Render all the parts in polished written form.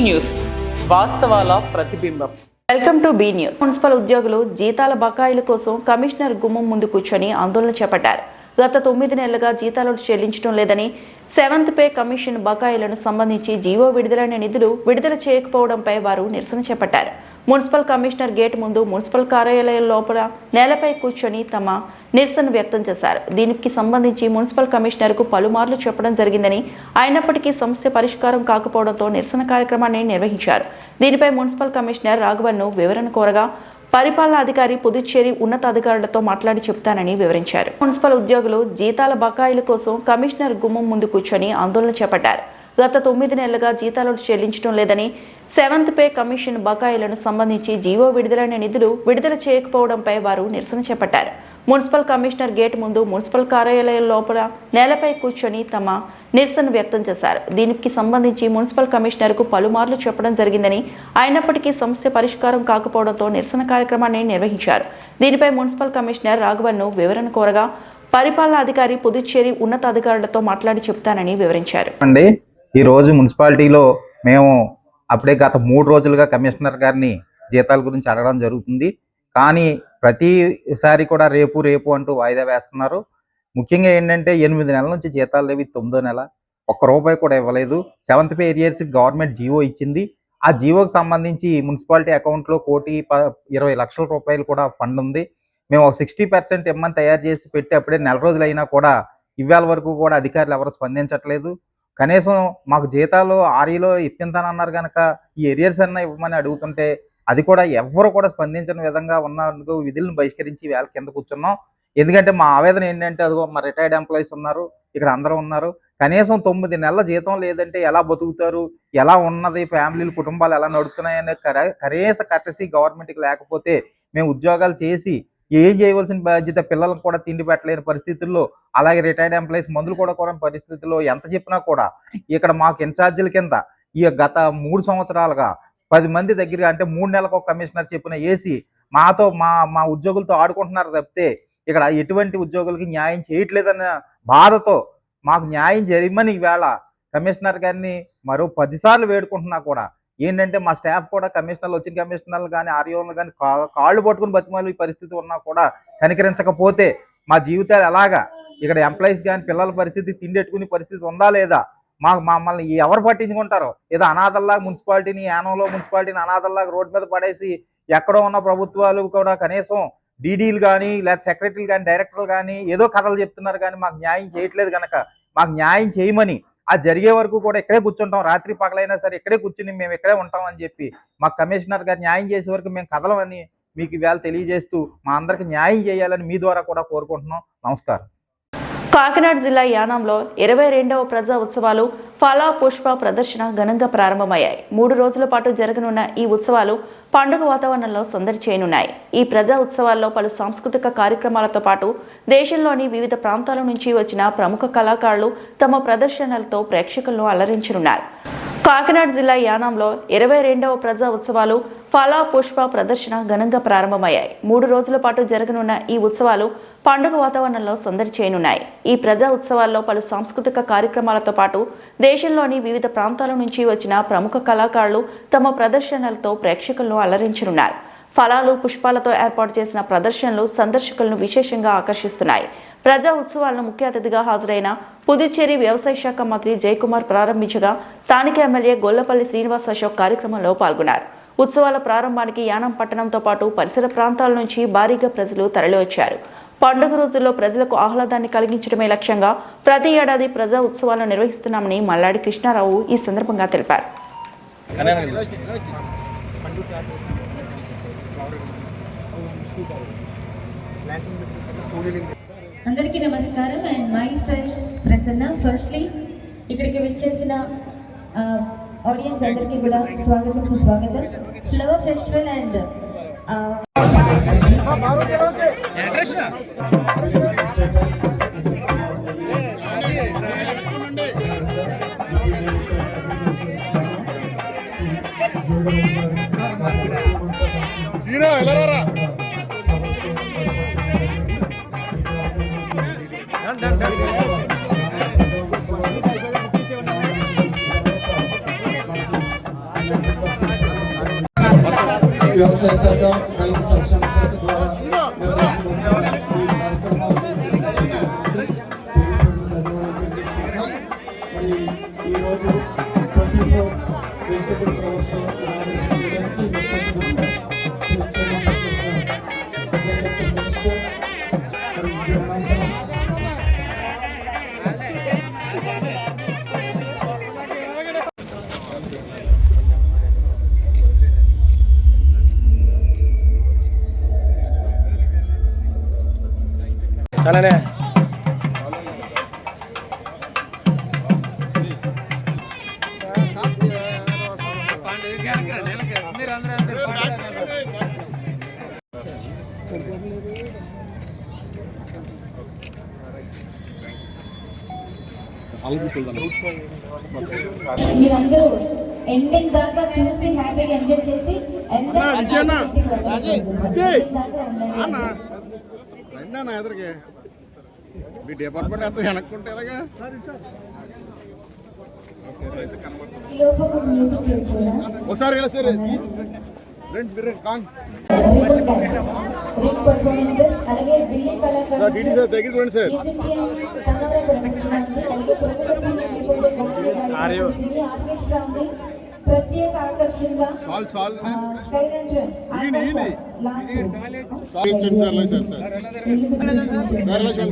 News, వాస్తవాల ప్రతిబింబం. Welcome to be news. Municipal ఉద్యోగులు జీతాల బకాయిల కోసం కమిషనర్ గుమ్మం ముందు కూర్చొని ఆందోళన చేపట్టారు. గత 9 నెలలుగా జీతాలు చెల్లించడం లేదని, 7th పే కమిషన్ బకాయిలను సంబంధించి జీవో విడుదలైన నిధులు విడుదల చేయకపోవడంపై వారు నిరసన చేపట్టారు. మున్సిపల్ కమిషనర్ గేట్ ముందు, మున్సిపల్ కార్యాలయం లోపల నేలపై కూర్చొని తమ నిరసన వ్యక్తం చేశారు. దీనికి సంబంధించి మున్సిపల్ కమిషనర్కు పలుమార్లు చెప్పడం జరిగిందని, అయినప్పటికీ సమస్య పరిష్కారం కాకపోవడంతో నిరసన కార్యక్రమాన్ని నిర్వహించారు. దీనిపై మున్సిపల్ కమిషనర్ రాఘవన్ను వివరణ కోరగా, పరిపాలనాధికారి పుదుచ్చేరి ఉన్నతాధికారులతో మాట్లాడి చెబుతానని వివరించారు. మున్సిపల్ ఉద్యోగులు జీతాల బకాయిల కోసం కమిషనర్ గుమ్మం ముందు కూర్చొని ఆందోళన చేపట్టారు. గత 9 నెలలుగా జీతాలు చెల్లించడం లేదని, 7th పే కమిషన్ బకాయిలను సంబంధించి జీవో విడుదలైన నిధులు విడుదల చేయకపోవడంపై వారు నిరసన చేపట్టారు. మున్సిపల్ కమిషనర్ గేట్ ముందు, మున్సిపల్ కార్యాలయం లోపల నేలపై కూర్చొని తమ నిరసన వ్యక్తం చేశారు. దీనికి సంబంధించి మున్సిపల్ కమిషనర్కు పలుమార్లు చెప్పడం జరిగిందని, అయినప్పటికీ సమస్య పరిష్కారం కాకపోవడంతో నిరసన కార్యక్రమాన్ని నిర్వహించారు. దీనిపై మున్సిపల్ కమిషనర్ రాఘవన్ను వివరణ కోరగా, పరిపాలనాధికారి పుదుచ్చేరి ఉన్నతాధికారులతో మాట్లాడి చెబుతానని వివరించారు. ఈ రోజు మున్సిపాలిటీలో మేము అప్పుడే గత 3 రోజులుగా కమిషనర్ గారిని జీతాల గురించి అడగడం జరుగుతుంది. కానీ ప్రతిసారి కూడా రేపు అంటూ వాయిదా వేస్తున్నారు. ముఖ్యంగా ఏంటంటే 8 నెలల నుంచి జీతాలు లేవి, 9వ నెల ₹1 కూడా ఇవ్వలేదు. 7th pay arrears government GO ఇచ్చింది. ఆ జీవోకి సంబంధించి మున్సిపాలిటీ అకౌంట్లో ₹1,20,00,000 కూడా ఫండ్ ఉంది. మేము 60% ఇమ్మని తయారు చేసి పెట్టి అప్పుడే నెల రోజులైనా కూడా ఇవాళ వరకు కూడా అధికారులు ఎవరు స్పందించట్లేదు. కనీసం మాకు జీతాలు ఆర్ఈలో ఇప్పించానన్నారు కనుక ఈ ఏరియర్స్ అన్న ఇవ్వమని అడుగుతుంటే అది కూడా ఎవ్వరు కూడా స్పందించిన విధంగా ఉన్నందుకు విధులను బహిష్కరించి వేళ కింద కూర్చున్నాం. ఎందుకంటే మా ఆవేదన ఏంటంటే, అదిగో మా రిటైర్డ్ ఎంప్లాయీస్ ఉన్నారు, ఇక్కడ అందరూ ఉన్నారు. కనీసం 9 నెలల జీతం లేదంటే ఎలా బతుకుతారు, ఎలా ఉన్నది, ఫ్యామిలీలు కుటుంబాలు ఎలా నడుస్తున్నాయనే కనీస కర్టసీ గవర్నమెంట్కి లేకపోతే మేము ఉద్యోగాలు చేసి ఏం చేయవలసిన బాధ్యత, పిల్లలకు కూడా తిండి పెట్టలేని పరిస్థితుల్లో, అలాగే రిటైర్డ్ ఎంప్లాయీస్ మందులు కూడా పరిస్థితుల్లో ఎంత చెప్పినా కూడా ఇక్కడ మాకు ఇన్ఛార్జీల కింద ఈ గత 3 సంవత్సరాలుగా 10 మంది దగ్గర, అంటే 3 నెలలకు ఒక కమిషనర్ చెప్పిన వేసి మాతో మా ఉద్యోగులతో ఆడుకుంటున్నారు తప్పితే ఇక్కడ ఎటువంటి ఉద్యోగులకి న్యాయం చేయట్లేదన్న బాధతో మాకు న్యాయం జరిమని ఈవేళ కమిషనర్ గారిని మరో 10 సార్లు వేడుకుంటున్నా కూడా ఏంటంటే మా స్టాఫ్ కూడా కమిషనర్లు, వచ్చిన కమిషనర్లు కానీ ఆర్యోలు కానీ కాళ్ళు పట్టుకుని బతిమాలి పరిస్థితి ఉన్నా కూడా కనికరించకపోతే మా జీవితాలు ఎలాగా, ఇక్కడ ఎంప్లాయీస్ కానీ పిల్లల పరిస్థితి, తిండెట్టుకునే పరిస్థితి ఉందా లేదా, మమ్మల్ని ఎవరు పట్టించుకుంటారో, ఏదో అనాథల్లాగా మున్సిపాలిటీని, యానంలో మున్సిపాలిటీని అనాథల్లాగా రోడ్డు మీద పడేసి ఎక్కడో ఉన్న ప్రభుత్వాలు కూడా కనీసం డీడీలు కానీ లేదా సెక్రటరీలు కానీ డైరెక్టర్లు కానీ ఏదో కథలు చెప్తున్నారు కానీ మాకు న్యాయం చేయట్లేదు కనుక మాకు న్యాయం చేయమని, అది జరిగే వరకు కూడా ఇక్కడే కూర్చుంటాం, రాత్రి పగలైనా సరే ఇక్కడే కూర్చుని మేము ఇక్కడే ఉంటామని చెప్పి మాకు కమిషనర్ గారు న్యాయం చేసే వరకు మేము కదలమని మీకు ఇవాళ తెలియజేస్తూ మా అందరికి న్యాయం చేయాలని మీ ద్వారా కూడా కోరుకుంటున్నాం. నమస్కారం. కాకినాడ జిల్లా యానంలో 22వ ప్రజా ఉత్సవాలు ఫల పుష్ప ప్రదర్శన ఘనంగా ప్రారంభమయ్యాయి. 3 రోజుల పాటు జరగనున్న ఈ ఉత్సవాలు పండుగ వాతావరణంలో సందడి చేయనున్నాయి. ఈ ప్రజా ఉత్సవాల్లో పలు సాంస్కృతిక కార్యక్రమాలతో పాటు దేశంలోని వివిధ ప్రాంతాల నుంచి వచ్చిన ప్రముఖ కళాకారులు తమ ప్రదర్శనలతో ప్రేక్షకులను అలరించనున్నారు. కాకినాడ జిల్లా యానంలో 22వ ప్రజా ఉత్సవాలు ఫల పుష్ప ప్రదర్శన ఘనంగా ప్రారంభమయ్యాయి. 3 రోజుల పాటు జరగనున్న ఈ ఉత్సవాలు పండుగ వాతావరణంలో సందడి చేయనున్నాయి. ఈ ప్రజా ఉత్సవాల్లో పలు సాంస్కృతిక కార్యక్రమాలతో పాటు దేశంలోని వివిధ ప్రాంతాల నుంచి వచ్చిన ప్రముఖ కళాకారులు తమ ప్రదర్శనలతో ప్రేక్షకులను అలరించనున్నారు. ఫలాలు, పుష్పాలతో ఏర్పాటు చేసిన ప్రదర్శనలు సందర్శకులను విశేషంగా ఆకర్షిస్తున్నాయి. ప్రజా ఉత్సవాలను ముఖ్య అతిథిగా హాజరైన పుదుచ్చేరి వ్యవసాయ శాఖ మంత్రి జయకుమార్ ప్రారంభించగా స్థానిక ఎమ్మెల్యే గొల్లపల్లి శ్రీనివాస్ అశోక్ కార్యక్రమంలో పాల్గొన్నారు. ఉత్సవాల ప్రారంభానికి యానం పట్టణంతో పాటు పరిసర ప్రాంతాల నుంచి భారీగా ప్రజలు తరలివచ్చారు. పండుగ రోజుల్లో ప్రజలకు ఆహ్లాదాన్ని కలిగించడమే లక్ష్యంగా ప్రతి ఏడాది ప్రజా ఉత్సవాలను నిర్వహిస్తున్నామని మల్లాడి కృష్ణారావు ఈ సందర్భంగా తెలిపారు. అందరికీ నమస్కారం. And my self Prasanna. Firstly ఇక్కడికి విచ్చేసిన ఆడియన్స్ అందరికీ కూడా స్వాగతం, సుస్వాగతం. ఫ్లవర్ ఫెస్టివల్ అండ్ వ్యవసాయ శాఖ రైతు సంక్షేమ శాఖ ద్వారా నిర్వహించబడుతున్న ఈ కార్యక్రమాలకు ధన్యవాదాలు తెలుపుతున్నాం. మరి ఈరోజు 24 వెజిటబుల్ ఫ్లవర్స్ ఇనాగరేషన్ చేయడానికి అగ్రికల్చర్ మినిస్టర్ మరి ధర్మాంతరం చాలానే మీరందరూ ఎండింగ్ దాకా చూసి హ్యాపీగా ఎంజాయ్ చేసి ఎదురుగా మీ డిపార్ట్మెంట్ ఎంత వెనక్కుంటే ఎలాగా మ్యూజిక్ వచ్చేలా ఒకసారి ఇలా సరే కాంగ్ రింగ్ పర్ఫార్మెన్సెస్ అలాగే ఢిల్లీ కళాకారులు డీడీ సార్ దగ్గరికి రండి సార్ ఆర్కెస్ట్రా ఉంది ప్రత్యేక ఆకర్షణగా సాల్ స్కై రంజన్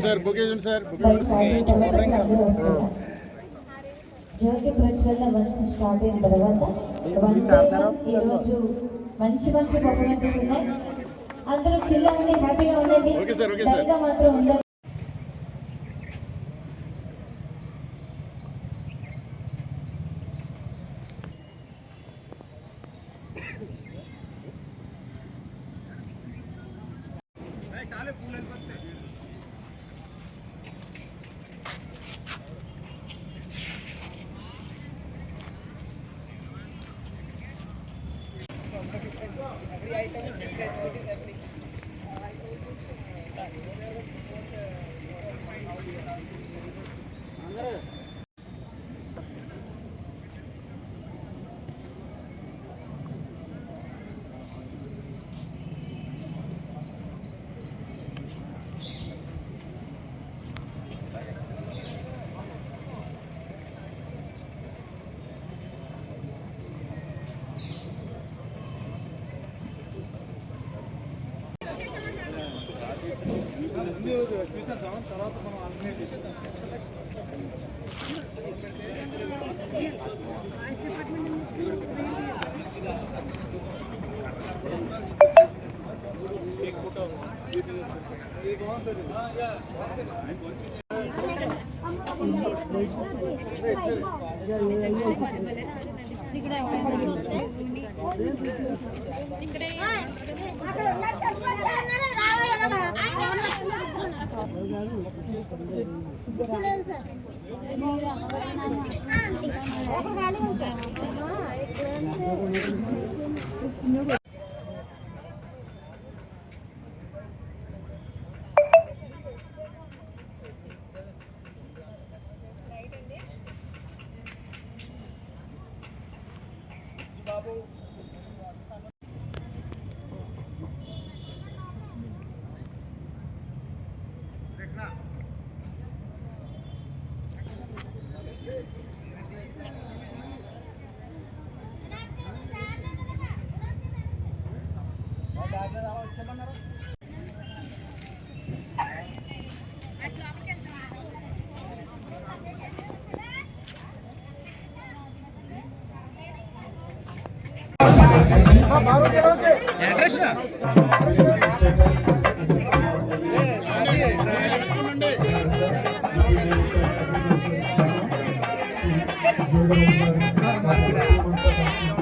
సార్ బుకేషన్ సార్ జ్యోతి ప్రజ్వల్ల వన్స్ స్టార్ట్ అయిన తర్వాత ఈరోజు మంచి మంచి పర్ఫార్మెన్సెస్ ఉన్నాయి. అందరూ చిల్లా ఉండి హ్యాపీగా ఉండండి. డల్గా మాత్రం ఉండాలి.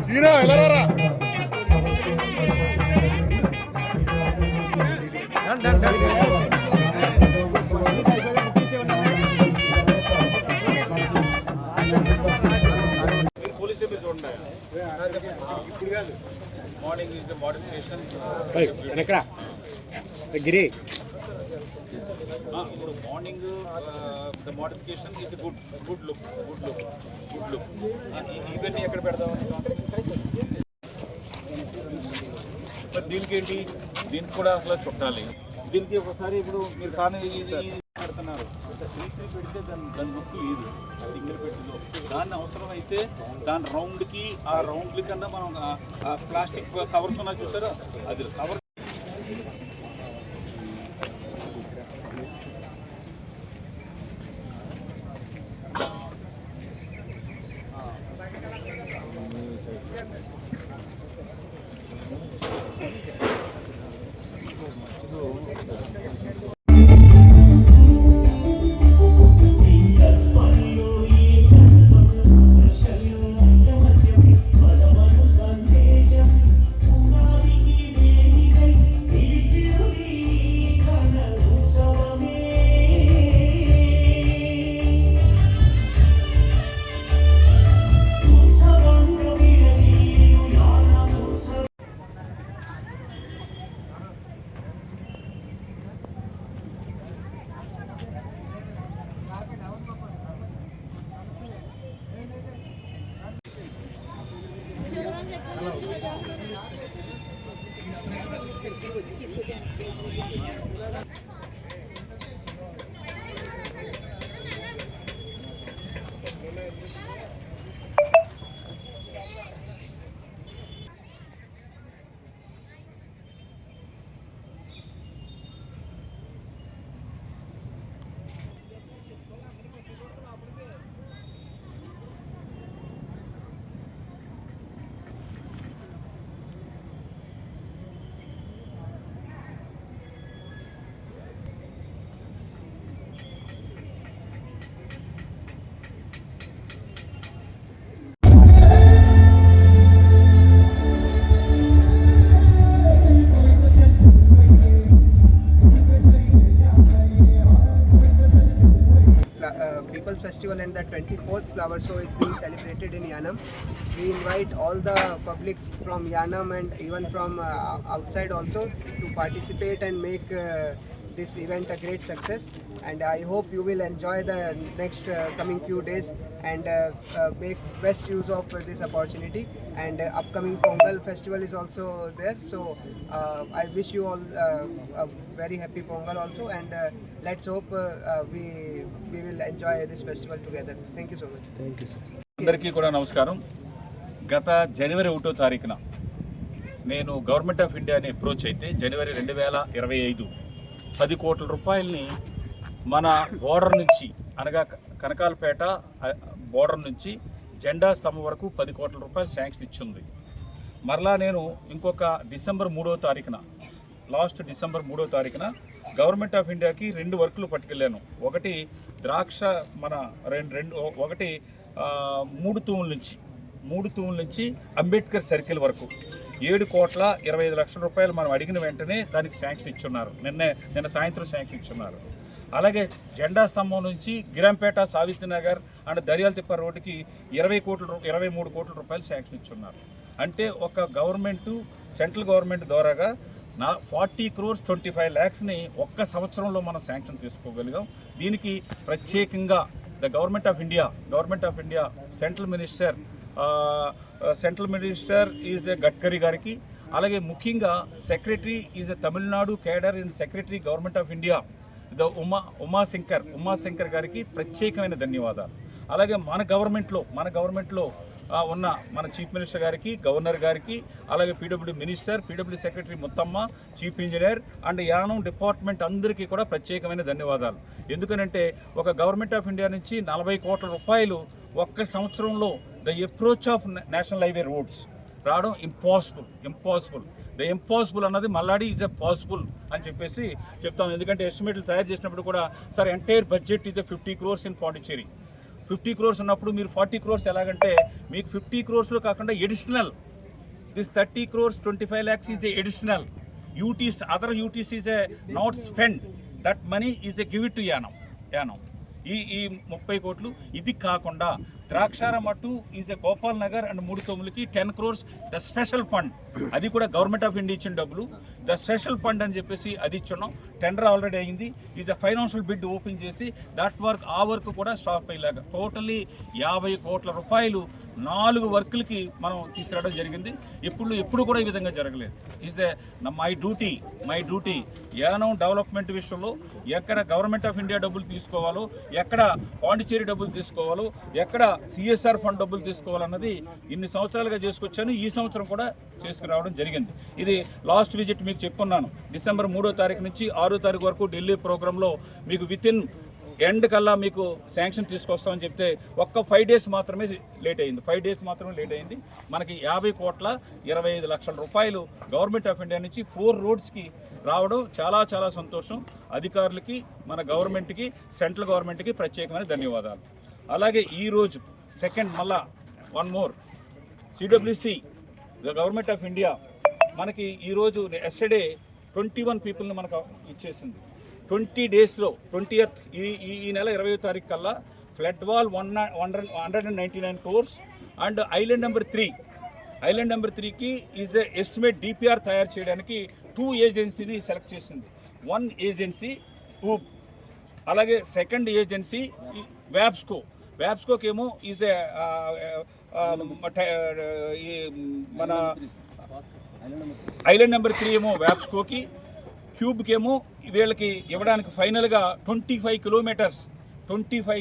సీనా ఎలా రా Morning is the modification. Giri Morning, the modification is a good look. Even here, మరి దీనికి ఏంటి, దీనికి కూడా అసలు చుట్టాలి. దీనికి ఒకసారి ఇప్పుడు మీరు కానీ పెడుతున్నారు, సింగిల్ పెడితే దాని నొప్పి లేదు. సింగిల్ పెట్టిలో దాన్ని అవసరమైతే దాని రౌండ్కి ఆ రౌండ్ల కన్నా మనం ప్లాస్టిక్ కవర్స్ ఉన్నాయి చూసారా, అది cover People's Festival and the 24th flower show is being celebrated in Yanam. We invite all the public from Yanam and even from outside also to participate and make this event a great success. And I hope you will enjoy the next coming few days and make best use of this opportunity. And upcoming Pongal festival is also there. So I wish you all a very happy Pongal also, and let's hope we will enjoy this festival together. Thank you so much. Thank you, sir. అందరికీ కూడా నమస్కారం. గత జనవరి 1వ తారీఖున నేను government of ఇండియాని approach అయితే జనవరి 2025 10 కోట్ల రూపాయలని మన బోర్డర్ నుంచి అనగా కనకాలపేట బోర్డర్ నుంచి జెండా స్తంభం వరకు 10 కోట్ల రూపాయలు శాంక్షన్ ఇచ్చింది. మరలా నేను ఇంకొక డిసెంబర్ 3వ తారీఖున లాస్ట్ డిసెంబర్ 3వ తారీఖున గవర్నమెంట్ ఆఫ్ ఇండియాకి 2 వర్కులు పట్టుకెళ్ళాను. ఒకటి ద్రాక్ష మన ఒకటి 3 తూముల నుంచి అంబేద్కర్ సర్కిల్ వరకు 7,25,00,000 రూపాయలు మనం అడిగిన వెంటనే దానికి శాంక్షన్ ఇచ్చున్నారు. నిన్న సాయంత్రం శాంక్షన్ ఇచ్చున్నారు. అలాగే జెండా స్తంభం నుంచి గిరంపేట సావిత్రి నగర్ అండ్ దర్యాలతిప్ప రోడ్డుకి 23 కోట్ల రూపాయలు శాంక్షన్ ఇచ్చున్నారు. అంటే ఒక గవర్నమెంట్ సెంట్రల్ గవర్నమెంట్ ద్వారాగా 40 crores 25 lakhsని ఒక్క సంవత్సరంలో మనం శాంక్షన్ తీసుకోగలిగాం. దీనికి ప్రత్యేకంగా the government of India central minister is Gadkari గారికి, అలాగే ముఖ్యంగా secretary is Tamil Nadu cadre in secretary government of India the Umashankar గారికి ప్రత్యేకమైన ధన్యవాదాలు. అలాగే మన గవర్నమెంట్లో ఉన్న మన చీఫ్ మినిస్టర్ గారికి, గవర్నర్ గారికి, అలాగే PW secretary Muthamma, chief engineer and Yanam department అందరికీ కూడా ప్రత్యేకమైన ధన్యవాదాలు. ఎందుకనంటే ఒక గవర్నమెంట్ ఆఫ్ ఇండియా నుంచి 40 కోట్ల రూపాయలు ఒక్క సంవత్సరంలో the approach of national highway roads రావడం ఇంపాసిబుల్. ద ఇంపాసిబుల్ అన్నది మల్లాడి ఈజ్ ఎ పాసిబుల్ అని చెప్పేసి చెప్తాం. ఎందుకంటే ఎస్టిమేట్లు తయారు చేసినప్పుడు కూడా sir entire budget is 50 crores in Pondicherry. 50 crores ఉన్నప్పుడు మీరు 40 crores ఎలాగంటే మీకు 50 crores కాకుండా additional this 30 crores 25 lakhs is additional UTs other UTs is a not spend that money is a give it to Yanam. ఈ 30 కోట్లు. ఇది కాకుండా ద్రాక్షారమట్టు is a Gopal Nagar and 3 తొమ్మిదికి 10 crores ద స్పెషల్ ఫండ్, అది కూడా గవర్నమెంట్ ఆఫ్ ఇండియా ఇచ్చిన డబ్బులు. ద స్పెషల్ ఫండ్ అని చెప్పేసి అది ఇచ్చున్నాం. టెండర్ ఆల్రెడీ అయింది. Is the financial bid open చేసి దట్ వర్క్ కూడా స్టాప్ అయ్యేలాగా టోటల్లీ 50 కోట్ల రూపాయలు 4 వర్కులకి మనం తీసుకురావడం జరిగింది. ఎప్పుడు కూడా ఈ విధంగా జరగలేదు. Is my duty Yanam development విషయంలో ఎక్కడ గవర్నమెంట్ ఆఫ్ ఇండియా డబ్బులు తీసుకోవాలో, ఎక్కడ పాండిచేరి డబ్బులు తీసుకోవాలో, ఎక్కడ సిఎస్ఆర్ ఫండ్ డబ్బులు తీసుకోవాలన్నది ఇన్ని సంవత్సరాలుగా చేసుకొచ్చాను. ఈ సంవత్సరం కూడా చేసుకురావడం జరిగింది. ఇది లాస్ట్ విజిట్ మీకు చెప్పుకున్నాను. డిసెంబర్ 3వ తారీఖు నుంచి 6వ తారీఖు వరకు ఢిల్లీ ప్రోగ్రాంలో మీకు వితిన్ ఎండ్ కల్లా మీకు శాంక్షన్ తీసుకొస్తామని చెప్తే ఒక్క 5 డేస్ మాత్రమే లేట్ అయింది. 5 డేస్ మాత్రమే లేట్ అయింది. మనకి 50,25 లక్షల రూపాయలు గవర్నమెంట్ ఆఫ్ ఇండియా నుంచి 4 రోడ్స్కి రావడం చాలా సంతోషం. అధికారులకి, మన గవర్నమెంట్కి, సెంట్రల్ గవర్నమెంట్కి ప్రత్యేకమైన ధన్యవాదాలు. అలాగే ఈరోజు మళ్ళా one more CWC government of India మనకి ఈరోజు ఎస్టర్డే 21 పీపుల్ని మనకు ఇచ్చేసింది. 20 డేస్లో 20th ఈ నెల 20వ తారీఖు కల్లా flood wall 199 crores and island number 3కి ఈజ్ ఎస్టిమేట్ డిపిఆర్ తయారు చేయడానికి 2 ఏజెన్సీని సెలెక్ట్ చేసింది. 1 ఏజెన్సీ ఊప్, అలాగే సెకండ్ ఏజెన్సీ వ్యాప్స్కోకి ఏమో ఈజ్ మన ఐలాండ్ నెంబర్ 3 ఏమో వ్యాప్స్కోకి, క్యూబ్కి ఏమో వీళ్ళకి ఇవ్వడానికి ఫైనల్గా 25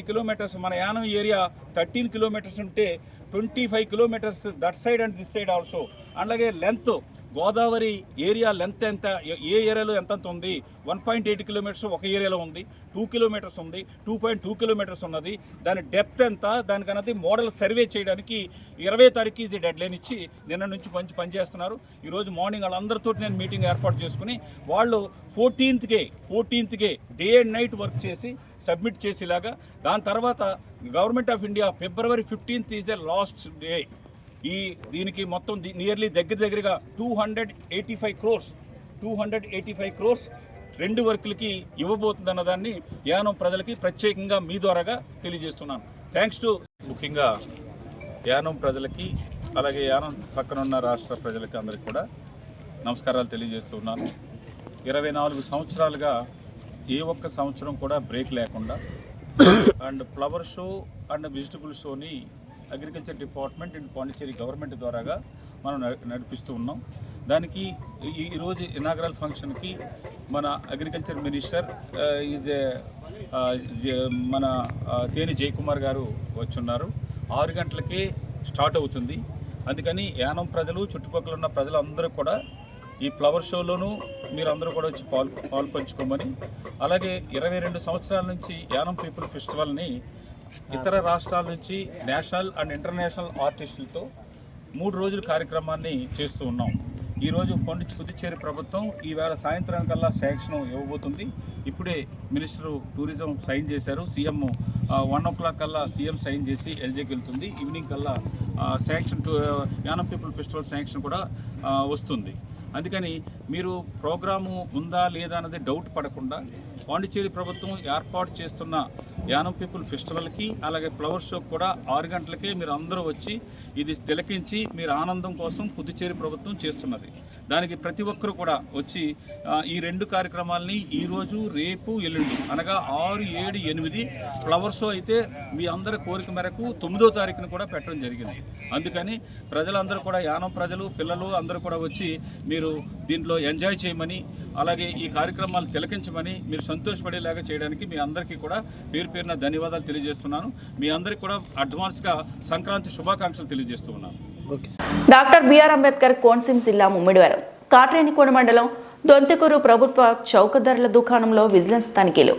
కిలోమీటర్స్ మన యానం ఏరియా 13 కిలోమీటర్స్ ఉంటే 25 kilometres that side and this side also. అలాగే లెంత్ గోదావరి ఏరియా లెంత్ ఎంత, ఏ ఏరియాలో ఎంత ఉంది, 1.8 కిలోమీటర్స్ ఒక ఏరియాలో ఉంది, 2 కిలోమీటర్స్ ఉంది, 2.2 కిలోమీటర్స్ ఉన్నది. దాని డెప్త్ ఎంత, దానికన్నది మోడల్ సర్వే చేయడానికి 20వ తారీఖు ఇది డెడ్ లైన్ ఇచ్చి నిన్న నుంచి పనిచేస్తున్నారు. ఈరోజు మార్నింగ్ వాళ్ళందరితో నేను మీటింగ్ ఏర్పాటు చేసుకుని వాళ్ళు 14th day and night work చేసి సబ్మిట్ చేసేలాగా, దాని తర్వాత government of India February 15th is a last day. దీనికి మొత్తం నియర్లీ దగ్గరగా 285 crores 2 వర్కులకి ఇవ్వబోతుందన్న దాన్ని యానం ప్రజలకి ప్రత్యేకంగా మీ ద్వారాగా తెలియజేస్తున్నాను. థ్యాంక్స్ టు ముఖ్యంగా యానం ప్రజలకి, అలాగే యానం పక్కనున్న రాష్ట్ర ప్రజలకి అందరికీ కూడా నమస్కారాలు తెలియజేస్తున్నాను. 24 సంవత్సరాలుగా ఏ ఒక్క సంవత్సరం కూడా బ్రేక్ లేకుండా and flower show and vegetable షోని agriculture department and Pondicherry government ద్వారాగా మనం నడిపిస్తూ ఉన్నాం. దానికి ఈరోజు ఇనాగరల్ ఫంక్షన్కి మన అగ్రికల్చర్ మినిస్టర్ మన తేని జయకుమార్ గారు వచ్చున్నారు. 6 గంటలకే స్టార్ట్ అవుతుంది. అందుకని యానం ప్రజలు, చుట్టుపక్కల ఉన్న ప్రజలందరూ కూడా ఈ ఫ్లవర్ షోలోనూ మీరందరూ కూడా వచ్చి పాలు పంచుకోమని, అలాగే 22 సంవత్సరాల నుంచి యానం పీపుల్ ఫెస్టివల్ని ఇతర రాష్ట్రాల నుంచి నేషనల్ అండ్ ఇంటర్నేషనల్ ఆర్టిస్టులతో 3 రోజుల కార్యక్రమాన్ని చేస్తూ ఉన్నాం. ఈరోజు పుదుచ్చేరి ప్రభుత్వం ఈవేళ సాయంత్రానికల్లా శాంక్షన్ ఇవ్వబోతుంది. ఇప్పుడే మినిస్టర్ టూరిజం సైన్ చేశారు. సీఎం 1 o'clock కల్లా సీఎం సైన్ చేసి ఎల్జేకి వెళ్తుంది. ఈవినింగ్ కల్లా sanction Yanam people festival sanction కూడా వస్తుంది. అందుకని మీరు ప్రోగ్రాము ఉందా లేదా అన్నది డౌట్ పడకుండా పాండిచేరి ప్రభుత్వం ఏర్పాటు చేస్తున్న యానం పీపుల్ ఫెస్టివల్కి, అలాగే ఫ్లవర్ షోకి కూడా 6 గంటలకే మీరు అందరూ వచ్చి ఇది తిలకించి మీరు ఆనందం కోసం పుదుచ్చేరి ప్రభుత్వం చేస్తున్నది. దానికి ప్రతి ఒక్కరు కూడా వచ్చి ఈ 2 కార్యక్రమాలని ఈరోజు, రేపు, ఎల్లుండి అనగా 6, 7, 8 ఫ్లవర్ షో అయితే మీ అందరి కోరిక మేరకు 9వ తారీఖున కూడా పెట్టడం జరిగింది. అందుకని ప్రజలందరూ కూడా, యానం ప్రజలు, పిల్లలు అందరూ కూడా వచ్చి మీరు దీంట్లో ఎంజాయ్ చేయమని, అలాగే ఈ కార్యక్రమాలు తిలకించమని, మీరు సంతోషపడేలాగా చేయడానికి మీ అందరికీ కూడా పేరున ధన్యవాదాలు తెలియజేస్తున్నాను. మీ అందరికీ కూడా అడ్వాన్స్గా సంక్రాంతి శుభాకాంక్షలు తెలియజేస్తూ ఉన్నాను. డాక్టర్ బిఆర్ అంబేద్కర్ కోనసీమ జిల్లా ముమ్మిడివరం కాట్రేనికోన మండలం దొంతికూరు ప్రభుత్వ చౌక ధరల దుకాణంలో విజిలెన్స్ తనిఖీలు.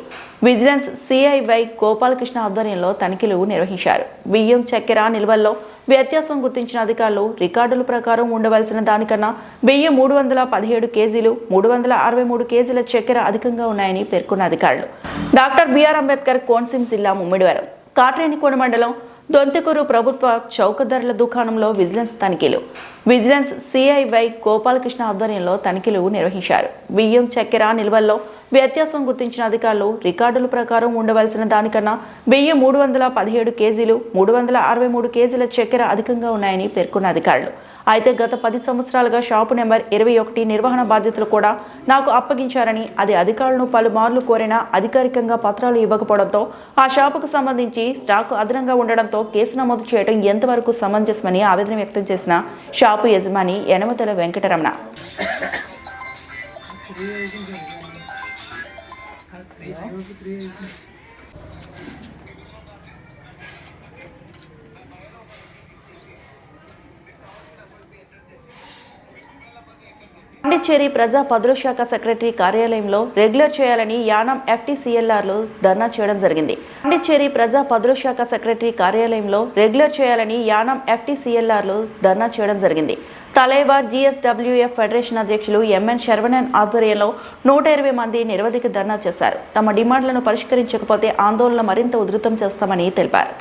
విజిలెన్స్ సిఐవై గోపాలకృష్ణ ఆధ్వర్యంలో తనిఖీలు నిర్వహించారు. బియ్యం, చక్కెర నిల్వల్లో వ్యత్యాసం గుర్తించిన అధికారులు రికార్డుల ప్రకారం ఉండవలసిన దానికన్నా బియ్యం 317 కేజీలు, 363 కేజీల చక్కెర అధికంగా ఉన్నాయని పేర్కొన్న అధికారులు. డాక్టర్ బిఆర్ అంబేద్కర్ కోనసీమ జిల్లా ముమ్మిడివరం కాట్రేనికోన మండలం దొంతికూరు ప్రభుత్వ చౌక ధరల దుకాణంలో విజిలెన్స్ తనిఖీలు. విజిలెన్స్ సిఐవై గోపాలకృష్ణ ఆధ్వర్యంలో తనిఖీలు నిర్వహించారు. బియ్యం, చక్కెర నిల్వల్లో వ్యత్యాసం గుర్తించిన అధికారులు రికార్డుల ప్రకారం ఉండవలసిన దానికన్నా బియ్యం 317 కేజీలు, 363 కేజీల చక్కెర అధికంగా ఉన్నాయని పేర్కొన్న అధికారులు. అయితే గత 10 సంవత్సరాలుగా షాపు నెంబర్ 21 నిర్వహణ బాధ్యతలు కూడా నాకు అప్పగించారని, అది అధికారులను పలుమార్లు కోరినా అధికారికంగా పత్రాలు ఇవ్వకపోవడంతో ఆ షాపుకు సంబంధించి స్టాకు అదనంగా ఉండడంతో కేసు నమోదు చేయడం ఎంతవరకు సమంజసమని ఆవేదన వ్యక్తం చేసిన షాపు యజమాని యనమతల వెంకటరమణ. పాండిచ్చేరి ప్రజా పదుల శాఖ సెక్రటరీ కార్యాలయంలో రెగ్యులర్ చేయాలని యానం FTCLRలు ధర్నా చేయడం జరిగింది. పాండిచ్చేరి ప్రజా పదుల శాఖ సెక్రటరీ కార్యాలయంలో రెగ్యులర్ చేయాలని యానం FTCLRలు ధర్నా చేయడం జరిగింది. తలైవార్ GSWF ఫెడరేషన్ అధ్యక్షులు MN శరవణన్ ఆధ్వర్యంలో 120 మంది నిరవధిక ధర్నా చేశారు. తమ డిమాండ్లను పరిష్కరించకపోతే ఆందోళన మరింత ఉధృతం చేస్తామని తెలిపారు.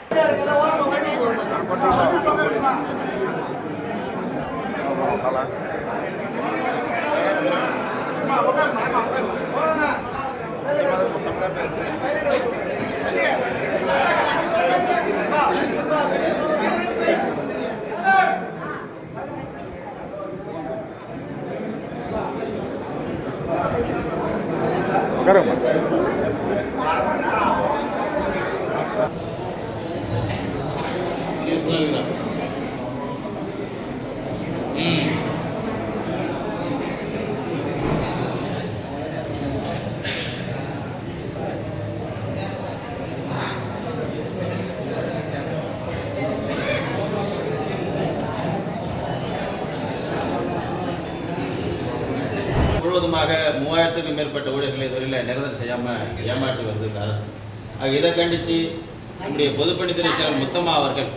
முழுவதுமாக 3000க்கும் மேற்பட்ட ஊழியர்களை இதுவரையில் நிரந்தரம் செய்யாமல் ஏமாற்றி வருது இந்த அரசு. இதை கண்டித்து நம்முடைய பொதுப்பணித்துறை செயலர் முத்தம்மா அவர்கள்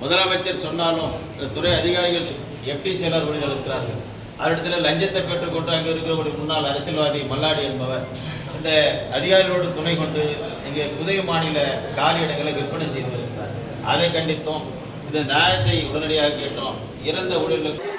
முதலமைச்சர் சொன்னாலும் துறை அதிகாரிகள் FTCLR ஊழியர்கள் இருக்கிறார்கள், அவரிடத்தில் லஞ்சத்தை பெற்றுக்கொண்டு அங்கே இருக்கிற ஒரு முன்னாள் அரசியல்வாதி மல்லாடி என்பவர் இந்த அதிகாரிகளோடு துணை கொண்டு இங்கே புதிய மாநில காலி இடங்களை விற்பனை செய்து வருகிறார். அதை கண்டித்தோம். இந்த நியாயத்தை உடனடியாக கேட்டோம். இறந்த ஊழியர்களுக்கு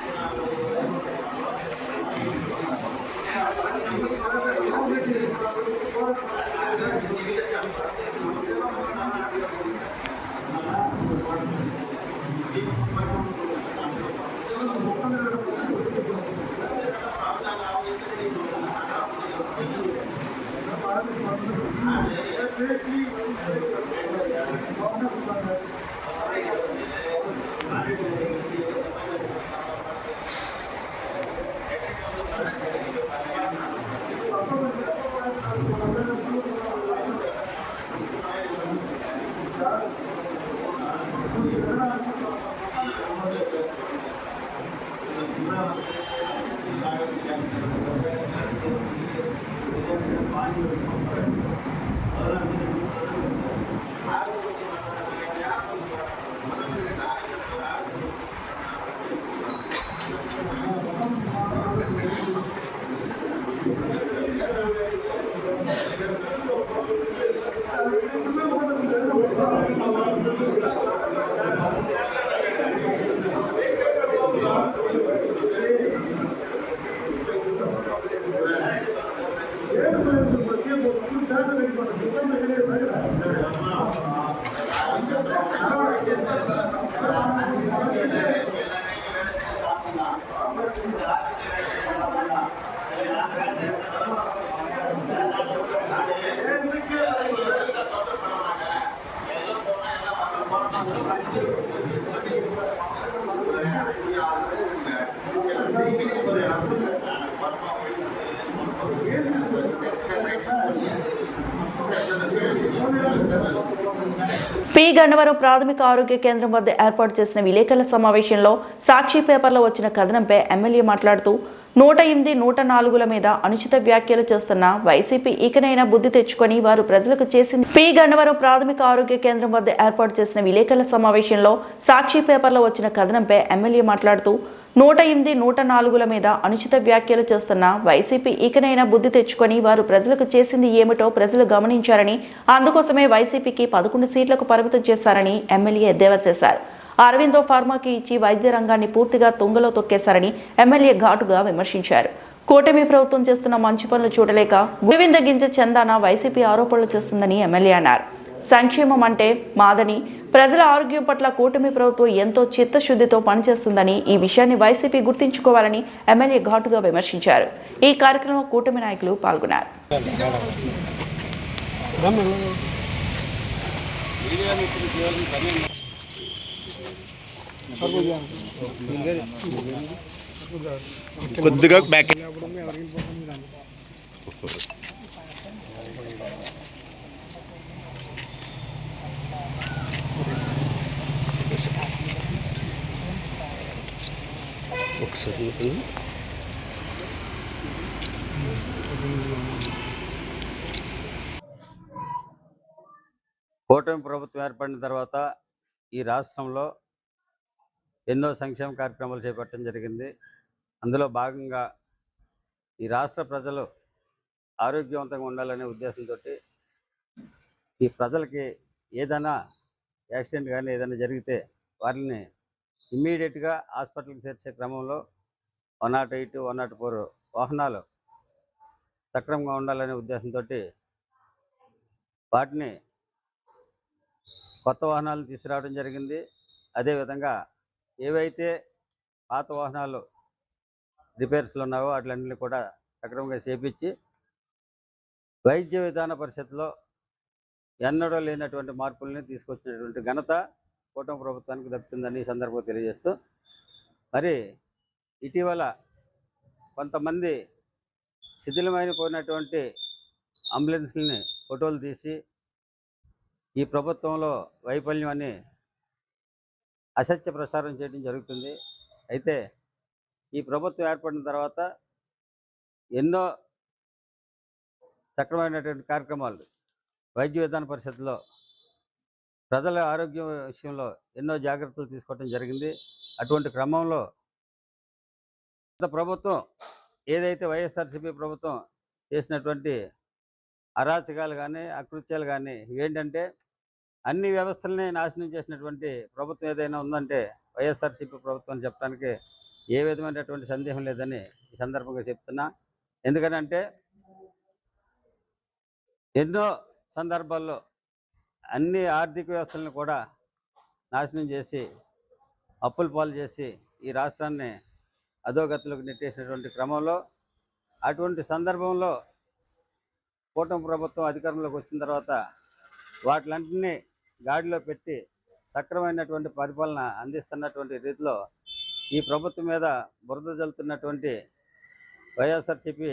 పి గన్నవరం ప్రాథమిక ఆరోగ్య కేంద్రం వద్ద ఏర్పాటు చేసిన విలేకరుల సమావేశంలో సాక్షి పేపర్లో వచ్చిన కథనంపై ఎమ్మెల్యే మాట్లాడుతూ 108, 104ల మీద అనుచిత వ్యాఖ్యలు చేస్తున్న వైసీపీ ఇకనైనా బుద్ధి తెచ్చుకొని వారు ప్రజలకు చేసింది. పి గన్నవరం ప్రాథమిక ఆరోగ్య కేంద్రం వద్ద ఏర్పాటు చేసిన విలేకరుల సమావేశంలో సాక్షి పేపర్లో వచ్చిన కథనంపై ఎమ్మెల్యే మాట్లాడుతూ 108, 104ల మీద అనుచిత వ్యాఖ్యలు చేస్తున్న వైసీపీ ఇకనైనా బుద్ధి తెచ్చుకొని వారు ప్రజలకు చేసింది ఏమిటో ప్రజలు గమనించారని, అందుకోసమే వైసీపీకి 11 సీట్లకు పరిమితం చేశారని ఎమ్మెల్యే ఎద్దేవా చేశారు. అరవిందో ఫార్మాకి ఇచ్చి వైద్య రంగాన్ని పూర్తిగా తుంగలో తొక్కేశారని ఎమ్మెల్యే ఘాటుగా విమర్శించారు. కూటమి ప్రభుత్వం చేస్తున్న మంచి పనులు చూడలేక గురివింద గింజ చందాన వైసీపీ ఆరోపణలు చేస్తుందని ఎమ్మెల్యే అన్నారు. సంక్షేమం అంటే మాదని, ప్రజల ఆరోగ్యం పట్ల కూటమి ప్రభుత్వం ఎంతో చిత్తశుద్ధితో పనిచేస్తుందని, ఈ విషయాన్ని వైసీపీ గుర్తుంచుకోవాలని ఎమ్మెల్యే ఘాటుగా విమర్శించారు. ఈ కార్యక్రమంలో కూటమి నాయకులు పాల్గొన్నారు. కొద్దిగా బ్యాక్ ఒకసారి కూటమి ప్రభుత్వం ఏర్పడిన తర్వాత ఈ రాష్ట్రంలో ఎన్నో సంక్షేమ కార్యక్రమాలు చేపట్టడం జరిగింది. అందులో భాగంగా ఈ రాష్ట్ర ప్రజలు ఆరోగ్యవంతంగా ఉండాలనే ఉద్దేశంతో ఈ ప్రజలకి ఏదైనా యాక్సిడెంట్ కానీ ఏదైనా జరిగితే వారిని ఇమ్మీడియట్గా హాస్పిటల్కి చేర్చే క్రమంలో 108, 104 వాహనాలు సక్రమంగా ఉండాలనే ఉద్దేశంతో వాటిని కొత్త వాహనాలు తీసుకురావడం జరిగింది. అదేవిధంగా ఏవైతే పాత వాహనాలు రిపేర్స్లో ఉన్నావో వాటిలన్నింటినీ కూడా సక్రమంగా చేపించి వైద్య విధాన పరిషత్లో ఎన్నడూ లేనటువంటి మార్పుల్ని తీసుకొచ్చినటువంటి ఘనత కూటమి ప్రభుత్వానికి దక్కుతుందని ఈ సందర్భంగా తెలియజేస్తూ, మరి ఇటీవల కొంతమంది శిథిలమైపోయినటువంటి అంబులెన్స్లని ఫోటోలు తీసి ఈ ప్రభుత్వంలో వైఫల్యం అని అసత్య ప్రసారం చేయడం జరుగుతుంది. అయితే ఈ ప్రభుత్వం ఏర్పడిన తర్వాత ఎన్నో సక్రమైనటువంటి కార్యక్రమాలు వైద్య విధాన పరిషత్లో ప్రజల ఆరోగ్యం విషయంలో ఎన్నో జాగ్రత్తలు తీసుకోవడం జరిగింది. అటువంటి క్రమంలో గత ప్రభుత్వం ఏదైతే వైఎస్ఆర్సీపీ ప్రభుత్వం చేసినటువంటి అరాచకాలు కానీ అకృత్యాలు కానీ ఏంటంటే అన్ని వ్యవస్థలని నాశనం చేసినటువంటి ప్రభుత్వం ఏదైనా ఉందంటే వైఎస్ఆర్సీపీ ప్రభుత్వం అని చెప్పడానికి ఏ విధమైనటువంటి సందేహం లేదని ఈ సందర్భంగా చెప్తున్నా. ఎందుకనంటే ఎన్నో సందర్భాల్లో అన్ని ఆర్థిక వ్యవస్థలను కూడా నాశనం చేసి అప్పుల పాలు చేసి ఈ రాష్ట్రాన్ని అధోగతిలోకి నెట్టేసినటువంటి క్రమంలో అటువంటి సందర్భంలో కూటమి ప్రభుత్వం అధికారంలోకి వచ్చిన తర్వాత వాటిలన్నింటినీ గాడిలో పెట్టి సక్రమైనటువంటి పరిపాలన అందిస్తున్నటువంటి రీతిలో ఈ ప్రభుత్వం మీద బురద జల్లుతున్నటువంటి వైఎస్ఆర్సీపీ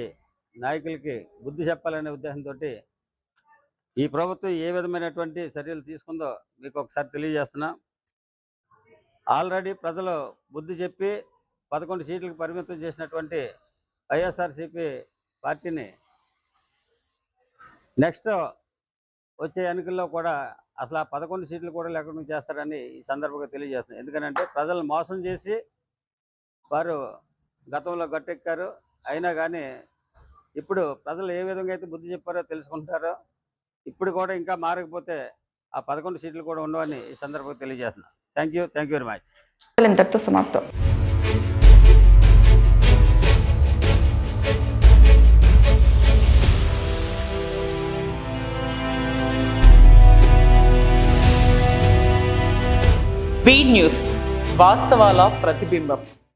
నాయకులకి బుద్ధి చెప్పాలనే ఉద్దేశంతో ఈ ప్రభుత్వం ఏ విధమైనటువంటి చర్యలు తీసుకుందో మీకు ఒకసారి తెలియజేస్తున్నా. ఆల్రెడీ ప్రజలు బుద్ధి చెప్పి 11 సీట్లకు పరిమితం చేసినటువంటి వైఎస్ఆర్సీపీ పార్టీని నెక్స్ట్ వచ్చే ఎన్నికల్లో కూడా అసలు ఆ 11 సీట్లు కూడా లేకుండా చేస్తారని ఈ సందర్భంగా తెలియజేస్తున్నాను. ఎందుకంటే ప్రజలు మోసం చేసి వారు గతంలో గట్టెక్కారు. అయినా కానీ ఇప్పుడు ప్రజలు ఏ విధంగా అయితే బుద్ధి చెప్పారో తెలుసుకుంటారో, ఇప్పుడు కూడా ఇంకా మారకపోతే ఆ 11 సీట్లు కూడా ఉండవని ఈ సందర్భంగా తెలియజేస్తున్నాను. Thank you very much. ఇంతటితో సమాప్తం. బీ న్యూస్, వాస్తవాల ప్రతిబింబం.